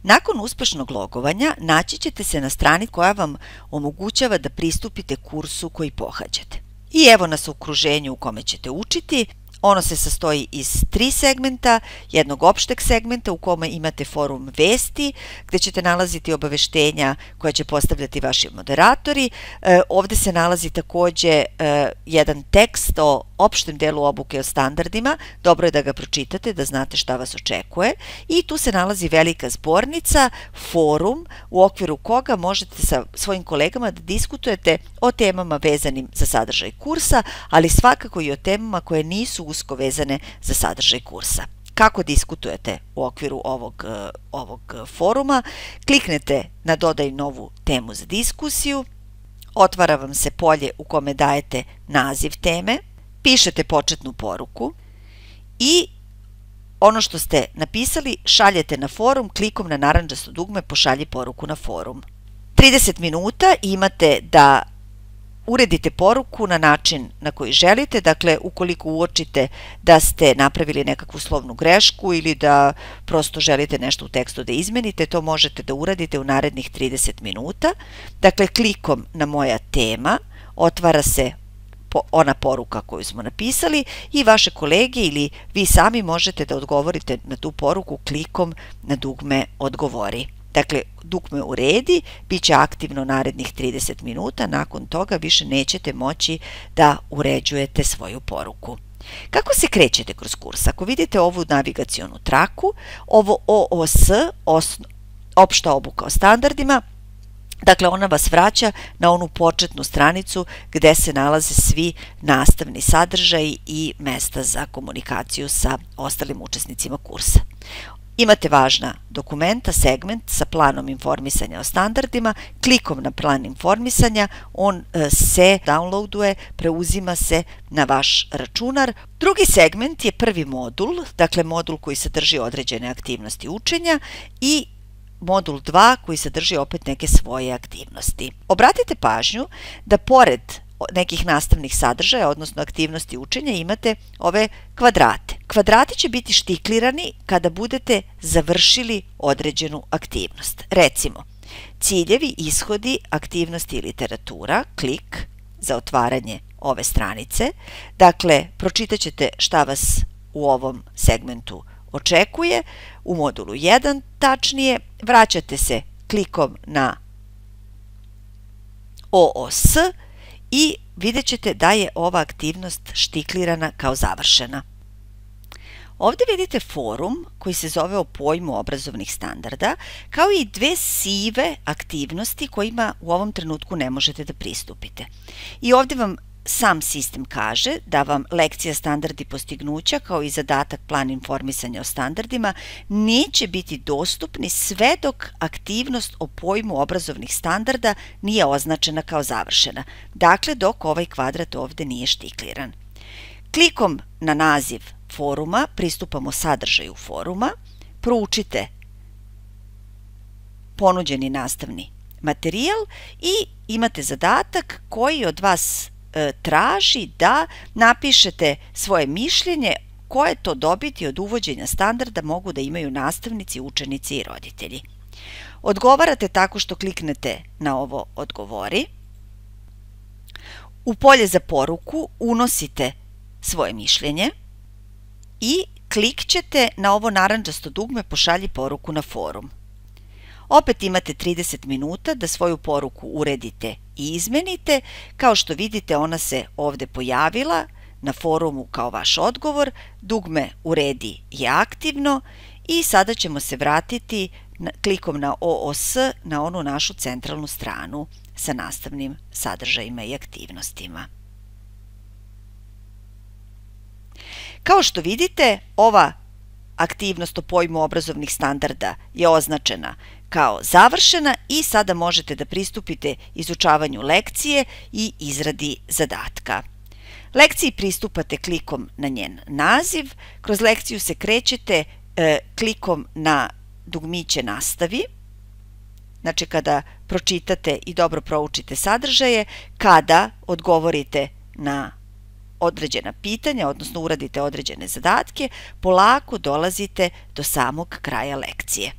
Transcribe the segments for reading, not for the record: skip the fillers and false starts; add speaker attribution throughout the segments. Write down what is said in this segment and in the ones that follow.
Speaker 1: Nakon uspešnog logovanja naći ćete se na strani koja vam omogućava da pristupite kursu koji pohađate. I evo nas u okruženju u kome ćete učiti. Ono se sastoji iz 3 segmenta, jednog opšteg segmenta u kome imate forum vesti, gde ćete nalaziti obaveštenja koja će postavljati vaši moderatori. Ovde se nalazi takođe jedan tekst o opštem delu obuke o standardima. Dobro je da ga pročitate, da znate šta vas očekuje. I tu se nalazi velika zbornica, forum, u okviru koga možete sa svojim kolegama da diskutujete o temama vezanim za sadržaj kursa, ali svakako i o temama koje nisu usko vezane za sadržaj kursa. Kako diskutujete u okviru ovog foruma? Kliknete na dodaj novu temu za diskusiju, otvara vam se polje u kome dajete naziv teme, pišete početnu poruku i ono što ste napisali šaljete na forum klikom na narandžasto dugme pošalji poruku na forum. 30 minuta imate da uredite poruku na način na koji želite, dakle ukoliko uočite da ste napravili nekakvu slovnu grešku ili da prosto želite nešto u tekstu da izmenite, to možete da uradite u narednih 30 minuta. Dakle, klikom na moja tema otvara se ona poruka koju smo napisali i vaše kolege ili vi sami možete da odgovorite na tu poruku klikom na dugme odgovori. Dakle, dugme uredi bit će aktivno narednih 30 minuta, nakon toga više nećete moći da uređujete svoju poruku. Kako se krećete kroz kurs? Ako vidite ovu navigacionu traku, ovo OOS, opšta obuka o standardima, dakle ona vas vraća na onu početnu stranicu gde se nalaze svi nastavni sadržaji i mesta za komunikaciju sa ostalim učesnicima kursa. Imate važna dokumenta, segment sa planom informisanja o standardima. Klikom na plan informisanja on se downloaduje, preuzima se na vaš računar. Drugi segment je prvi modul, dakle modul koji sadrži određene aktivnosti učenja i modul 2 koji sadrži opet neke svoje aktivnosti. Obratite pažnju da pored nekih nastavnih sadržaja, odnosno aktivnosti učenja, imate ove kvadrate. Kvadrati će biti štiklirani kada budete završili određenu aktivnost. Recimo, ciljevi, ishodi, aktivnosti i literatura, klik za otvaranje ove stranice. Dakle, pročitat ćete šta vas u ovom segmentu očekuje. U modulu 1 tačnije, vraćate se klikom na OOS i vidjet ćete da je ova aktivnost štiklirana kao završena. Ovdje vidite forum koji se zove o pojmu obrazovnih standarda, kao i 2 sive aktivnosti kojima u ovom trenutku ne možete da pristupite. I ovdje vam sam sistem kaže da vam lekcija standardi postignuća kao i zadatak plan informisanja o standardima neće biti dostupni sve dok aktivnost o pojmu obrazovnih standarda nije označena kao završena. Dakle, dok ovaj kvadrat ovdje nije štikliran. Klikom na naziv foruma pristupamo sadržaju foruma, proučite ponuđeni nastavni materijal i imate zadatak koji od vas traži da napišete svoje mišljenje koje to dobiti od uvođenja standarda mogu da imaju nastavnici, učenici i roditelji. Odgovarate tako što kliknete na ovo odgovori. U polje za poruku unosite svoje mišljenje i klikćete na ovo narandžasto dugme pošalji poruku na forum. Opet imate 30 minuta da svoju poruku uredite i izmenite. Kao što vidite, ona se ovdje pojavila na forumu kao vaš odgovor. Dugme uredi je aktivno i sada ćemo se vratiti klikom na OOS na onu našu centralnu stranu sa nastavnim sadržajima i aktivnostima. Kao što vidite, ova aktivnost o pojmu obrazovnih standarda je označena kao završena i sada možete da pristupite izučavanju lekcije i izradi zadatka. Lekciji pristupate klikom na njen naziv, kroz lekciju se krećete klikom na dugmiće nastavi, znači kada pročitate i dobro proučite sadržaje, kada odgovorite na određena pitanja, odnosno uradite određene zadatke, polako dolazite do samog kraja lekcije.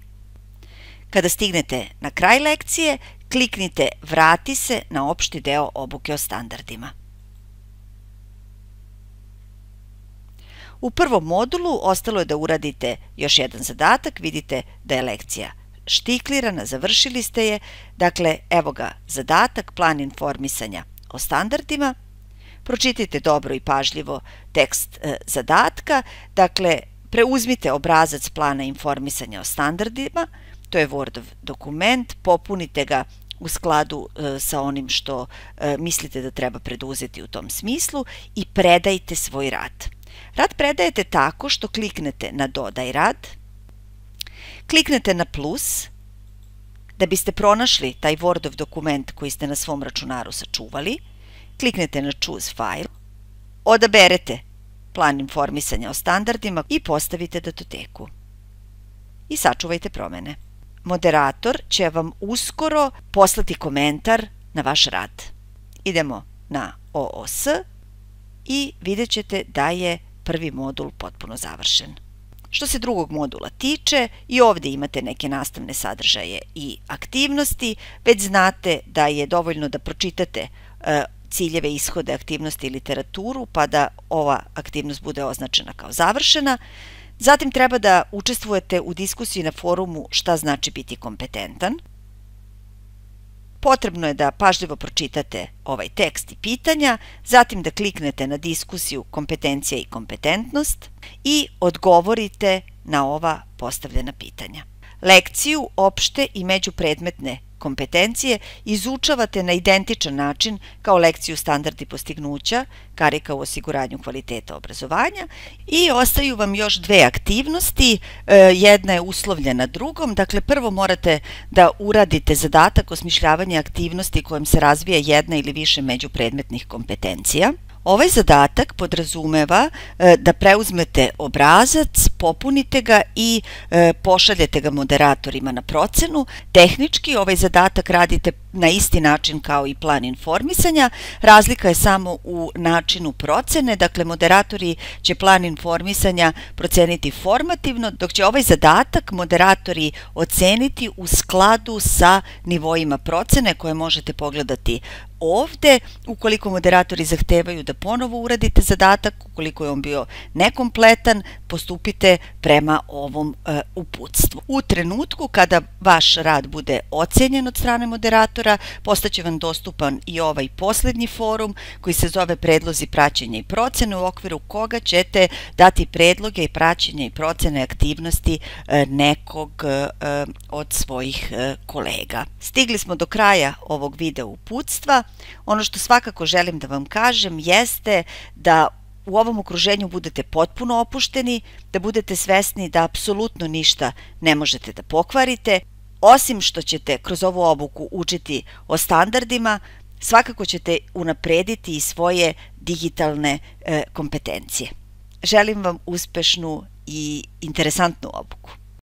Speaker 1: Kada stignete na kraj lekcije, kliknite Vrati se na opšti deo obuke o standardima. U prvom modulu ostalo je da uradite još jedan zadatak, vidite da je lekcija štiklirana, završili ste je, dakle evo ga zadatak, plan informisanja o standardima. Pročitajte dobro i pažljivo tekst zadatka, dakle preuzmite obrazac plana informisanja o standardima, to je Wordov dokument, popunite ga u skladu sa onim što mislite da treba preduzeti u tom smislu i predajte svoj rad. Rad predajete tako što kliknete na Dodaj rad, kliknete na plus, da biste pronašli taj Wordov dokument koji ste na svom računaru sačuvali, kliknete na Choose File, odaberete plan informisanja o standardima i postavite datoteku. I sačuvajte promene. Moderator će vam uskoro poslati komentar na vaš rad. Idemo na OOS i vidjet ćete da je prvi modul potpuno završen. Što se drugog modula tiče, i ovdje imate neke nastavne sadržaje i aktivnosti, već znate da je dovoljno da pročitate ciljeve, ishode, aktivnosti i literaturu, pa da ova aktivnost bude označena kao završena. Zatim treba da učestvujete u diskusiji na forumu Šta znači biti kompetentan. Potrebno je da pažljivo pročitate ovaj tekst i pitanja, zatim da kliknete na diskusiju Kompetencija i kompetentnost i odgovorite na ova postavljena pitanja. Lekciju opšte i međupredmetne kompetencije izučavate na identičan način kao lekciju Standardi postignuća, karika u osiguranju kvaliteta obrazovanja, i ostaju vam još dve aktivnosti, jedna je uslovljena drugom, dakle prvo morate da uradite zadatak osmišljavanja aktivnosti kojom se razvija jedna ili više međupredmetnih kompetencija. Ovaj zadatak podrazumeva da preuzmete obrazac, popunite ga i pošaljete ga moderatorima na procenu. Tehnički ovaj zadatak radite na isti način kao i plan informisanja, razlika je samo u načinu procene, dakle moderatori će plan informisanja proceniti formativno, dok će ovaj zadatak moderatori oceniti u skladu sa nivoima procene koje možete pogledati ovde. Ukoliko moderatori zahtevaju da ponovo uradite zadatak, ukoliko je on bio nekompletan, postupite prema ovom uputstvu. U trenutku kada vaš rad bude ocenjen od strane moderatora, postaće vam dostupan i ovaj poslednji forum koji se zove Predlozi, praćenja i procene, u okviru koga ćete dati predloge i praćenja i procene aktivnosti nekog od svojih kolega. Stigli smo do kraja ovog video uputstva. Ono što svakako želim da vam kažem jeste da u ovom okruženju budete potpuno opušteni, da budete svesni da apsolutno ništa ne možete da pokvarite. Osim što ćete kroz ovu obuku učiti o standardima, svakako ćete unaprediti i svoje digitalne kompetencije. Želim vam uspešnu i interesantnu obuku.